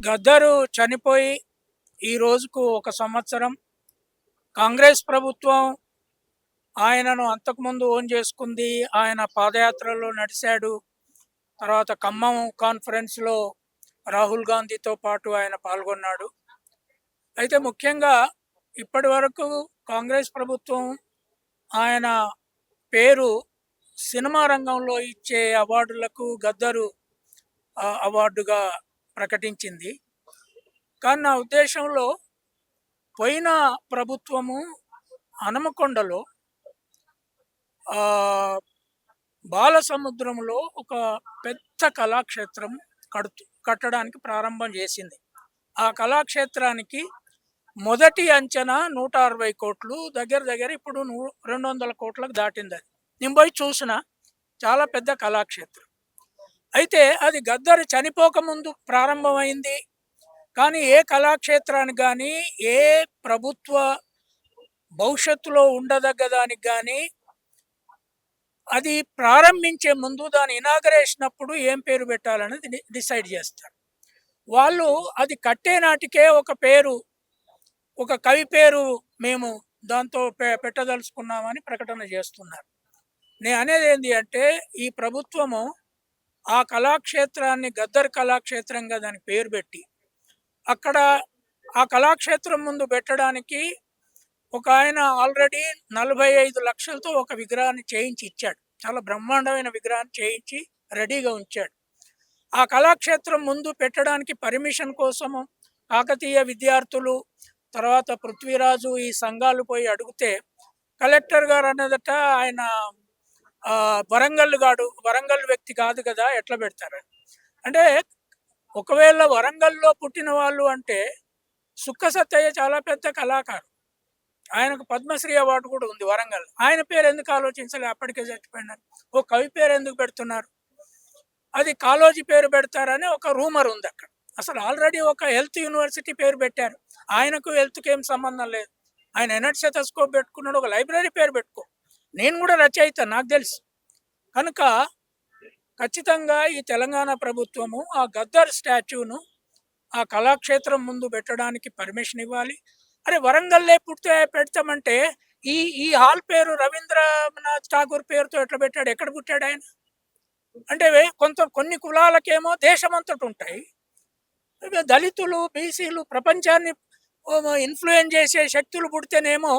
గద్దరు చనిపోయి ఈ రోజుకు ఒక సంవత్సరం. కాంగ్రెస్ ప్రభుత్వం ఆయనను అంతకుముందు ఓన్ చేసుకుంది. ఆయన పాదయాత్రలో నడిచాడు. తర్వాత ఖమ్మం కాన్ఫరెన్స్లో రాహుల్ గాంధీతో పాటు ఆయన పాల్గొన్నాడు. అయితే ముఖ్యంగా ఇప్పటి వరకు కాంగ్రెస్ ప్రభుత్వం ఆయన పేరు సినిమా రంగంలో ఇచ్చే అవార్డులకు గద్దరు అవార్డుగా ప్రకటించింది. కానీ నా ఉద్దేశంలో పోయిన ప్రభుత్వము హనుమకొండలో బాలసముద్రంలో ఒక పెద్ద కళాక్షేత్రం కట్టడానికి ప్రారంభం చేసింది. ఆ కళాక్షేత్రానికి మొదటి అంచనా 160 కోట్లు, దగ్గర ఇప్పుడు 200 కోట్లకు దాటింది. అది నేను పోయి చూసిన చాలా పెద్ద కళాక్షేత్రం. అయితే అది గద్దరు చనిపోకముందు ప్రారంభమైంది. కానీ ఏ కళాక్షేత్రానికి కానీ, ఏ ప్రభుత్వ భవిష్యత్తులో ఉండదగ్గదానికి కానీ అది ప్రారంభించే ముందు దాని ఇనాగరేషన్ అప్పుడు ఏం పేరు పెట్టాలనేది డిసైడ్ చేస్తారు వాళ్ళు. అది కట్టే నాటికే ఒక పేరు, ఒక కవి పేరు మేము దాంతో పెట్టదలుచుకున్నామని ప్రకటన చేస్తున్నారు. నేను అనేది ఏంటి అంటే, ఈ ప్రభుత్వము ఆ కళాక్షేత్రాన్ని గద్దర్ కళాక్షేత్రంగా దానికి పేరు పెట్టి అక్కడ ఆ కళాక్షేత్రం ముందు పెట్టడానికి ఒక ఆయన ఆల్రెడీ 45 లక్షలతో ఒక విగ్రహాన్ని చేయించి ఇచ్చాడు. చాలా బ్రహ్మాండమైన విగ్రహాన్ని చేయించి రెడీగా ఉంచాడు. ఆ కళాక్షేత్రం ముందు పెట్టడానికి పర్మిషన్ కోసము కాకతీయ విద్యార్థులు, తర్వాత పృథ్వీరాజు, ఈ సంఘాలు పోయి అడిగితే కలెక్టర్ గారు అన్నదట ఆయన వరంగల్ వ్యక్తి కాదు కదా, ఎట్లా పెడతారని. అంటే ఒకవేళ వరంగల్లో పుట్టిన వాళ్ళు అంటే సుక్క సత్తయ్య చాలా పెద్ద కళాకారు, ఆయనకు పద్మశ్రీ అవార్డు కూడా ఉంది వరంగల్. ఆయన పేరు ఎందుకు ఆలోచించలే? అప్పటికే చచ్చిపోయినారు. ఓ కవి పేరు ఎందుకు పెడుతున్నారు? అది కాళోజీ పేరు పెడతారని ఒక రూమర్ ఉంది అక్కడ. అసలు ఆల్రెడీ ఒక హెల్త్ యూనివర్సిటీ పేరు పెట్టారు. ఆయనకు హెల్త్కి ఏం సంబంధం లేదు. ఆయన ఎనర్ట్ స్టెథోస్కోప్ పెట్టుకున్నాడు. ఒక లైబ్రరీ పేరు పెట్టుకో. నేను కూడా రచయిత, నాకు తెలుసు. కనుక ఖచ్చితంగా ఈ తెలంగాణ ప్రభుత్వము ఆ గద్దర్ స్టాచ్యూను ఆ కళాక్షేత్రం ముందు పెట్టడానికి పర్మిషన్ ఇవ్వాలి. అరే వరంగల్లే పుట్టితే పెడతామంటే ఈ హాల్ పేరు రవీంద్రనాథ్ ఠాగూర్ పేరుతో ఎట్లా పెట్టాడు? ఎక్కడ పుట్టాడు ఆయన? అంటే కొన్ని కులాలకేమో దేశమంతటి ఉంటాయి. దళితులు, బీసీలు, ప్రపంచాన్ని ఇన్ఫ్లుయెన్స్ చేసే శక్తులు పుడితేనేమో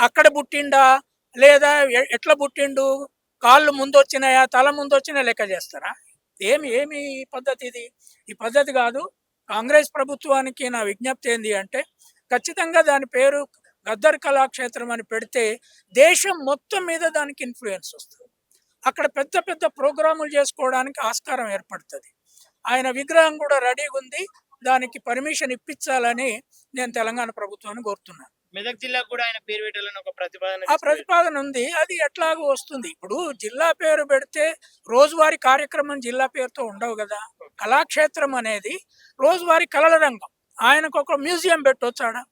అక్కడ పుట్టిండా లేదా ఎట్లా పుట్టిండు, కాళ్ళు ముందు వచ్చినాయా తల ముందు వచ్చినా లెక్క చేస్తారా? ఏమి ఈ పద్ధతి? ఇది ఈ పద్ధతి కాదు. కాంగ్రెస్ ప్రభుత్వానికి నా విజ్ఞప్తి ఏంటి అంటే, ఖచ్చితంగా దాని పేరు గద్దర్ కళాక్షేత్రం అని పెడితే దేశం మొత్తం మీద దానికి ఇన్ఫ్లుయెన్స్ వస్తుంది. అక్కడ పెద్ద పెద్ద ప్రోగ్రాములు చేసుకోవడానికి ఆస్కారం ఏర్పడుతుంది. ఆయన విగ్రహం కూడా రెడీగా ఉంది. దానికి పర్మిషన్ ఇప్పించాలని నేను తెలంగాణ ప్రభుత్వాన్ని కోరుతున్నాను. మెదక్ జిల్లా కూడా ఆయన పేరు పెట్టాలని ఒక ప్రతిపాదన ఉంది. అది ఎట్లాగో వస్తుంది. ఇప్పుడు జిల్లా పేరు పెడితే రోజువారీ కార్యక్రమం జిల్లా పేరుతో ఉండవు కదా. కళాక్షేత్రం అనేది రోజువారీ కళల రంగం. ఆయనకు ఒక మ్యూజియం పెట్టొచ్చాడా?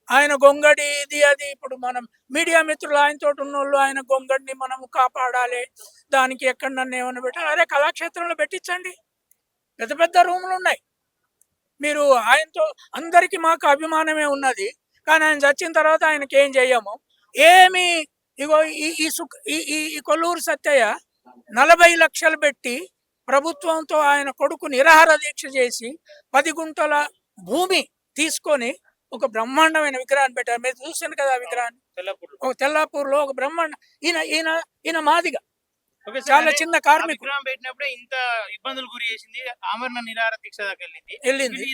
ఆయన గొంగడి ఇది అది. ఇప్పుడు మనం మీడియా మిత్రులు ఆయనతో ఉన్నోళ్ళు ఆయన గొంగడిని మనము కాపాడాలి, దానికి ఎక్కడన్నా ఏమన్నా పెట్టాలి. అదే కళాక్షేత్రంలో పెట్టించండి. పెద్ద పెద్ద రూములు ఉన్నాయి. మీరు ఆయనతో అందరికీ మాకు అభిమానమే ఉన్నది, కానీ ఆయన చచ్చిన తర్వాత ఆయనకి ఏం చెయ్యము ఏమి. ఇగో ఈ కొల్లూరు సత్తయ్య 40 లక్షలు పెట్టి ప్రభుత్వంతో ఆయన కొడుకు నిరాహార దీక్ష చేసి 10 గుంటల భూమి తీసుకొని ఒక బ్రహ్మాండమైన విగ్రహాన్ని పెట్టారు. మీరు చూసాను కదా ఆ విగ్రహాన్ని. ఒక తెల్లాపూర్లో ఒక బ్రహ్మాండ ఈయన మాదిగా చాలా చిన్న కార్మికుడు పెట్టినప్పుడే ఇంత ఇబ్బందులు గురి చేసింది. ఆమరణ నిరాహార దీక్ష దాకా వెళ్ళింది. ఈ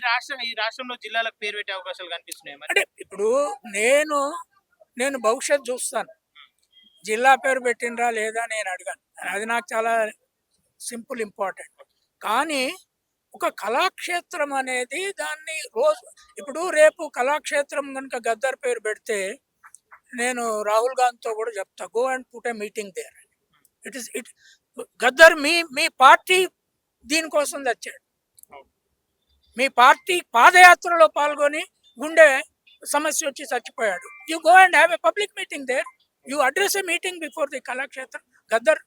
రాష్ట్రంలో జిల్లాలకు పేరు పెట్టే అవకాశాలు కనిపిస్తున్నాయి. అంటే ఇప్పుడు నేను భవిష్యత్తు చూస్తాను. జిల్లా పేరు పెట్టినరా లేదా నేను అడిగాను. అది నాకు చాలా సింపుల్, ఇంపార్టెంట్. కానీ ఒక కళాక్షేత్రం అనేది దాన్ని ఇప్పుడు రేపు కళాక్షేత్రం కనుక గద్దర్ పేరు పెడితే నేను రాహుల్ గాంధీతో కూడా చెప్తా, go and put a meeting there. Gaddar మీ పార్టీ దీనికోసం తెచ్చాడు. మీ పార్టీ పాదయాత్రలో పాల్గొని గుండె సమస్య వచ్చి చచ్చిపోయాడు. You go and have a public meeting there. You address a meeting before the Kalakshetram. Gaddar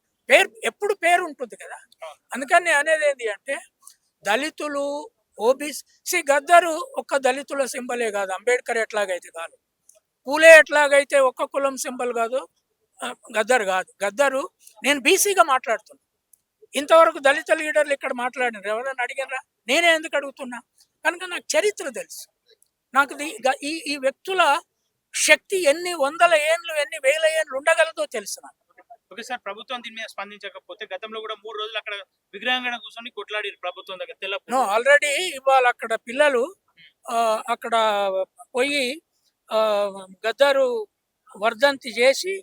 ఎప్పుడు పేరు ఉంటుంది కదా. అందుకని అనేది ఏంటి అంటే, దళితులు, ఓబీసీ గద్దరు ఒక్క దళితుల సింబలే కాదు, అంబేద్కర్ ఎట్లాగైతే కాదు, పూలే ఎట్లాగైతే ఒక్క కులం సింబల్ కాదు, గద్దరు కాదు. గద్దరు, నేను బీసీగా మాట్లాడుతున్నా. ఇంతవరకు దళిత లీడర్లు ఇక్కడ మాట్లాడినారు, ఎవరైనా అడిగారా? నేనే ఎందుకు అడుగుతున్నా? కనుక నాకు చరిత్ర తెలుసు. నాకు ఈ ఈ వ్యక్తుల శక్తి ఎన్ని వందల ఏండ్లు, ఎన్ని వేల ఏండ్లు ఉండగలదో తెలుసు నాకు. ఓకే సార్, ప్రభుత్వం దీని మీద స్పందించకపోతే గతంలో కూడా 3 రోజులు అక్కడ విగ్రహం కాడ కూర్చొని కొట్లాడారు ప్రభుత్వం దగ్గర తెల్ల ఆల్రెడీ ఇవాళ అక్కడ పిల్లలు అక్కడ పోయి గద్దరు వర్ధంతి చేసి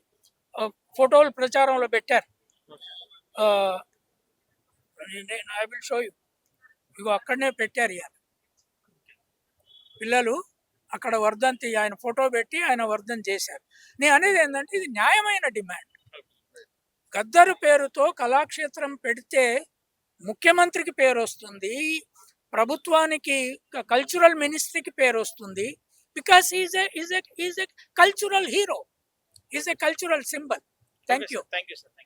ఫోటోలు ప్రచారంలో పెట్టారు. I will show you. ఇగో అక్కడనే పెట్టారు ఇక పిల్లలు, అక్కడ వర్ధంతి ఆయన ఫోటో పెట్టి ఆయన వర్ధంతి చేశారు. నేను అనేది ఏంటంటే ఇది న్యాయమైన డిమాండ్. గద్దరు పేరుతో కళాక్షేత్రం పెడితే ముఖ్యమంత్రికి పేరు వస్తుంది, ప్రభుత్వానికి కల్చరల్ మినిస్ట్రీకి పేరు వస్తుంది. Because is a cultural hero, is a cultural symbol. Thank you. Thank you sir.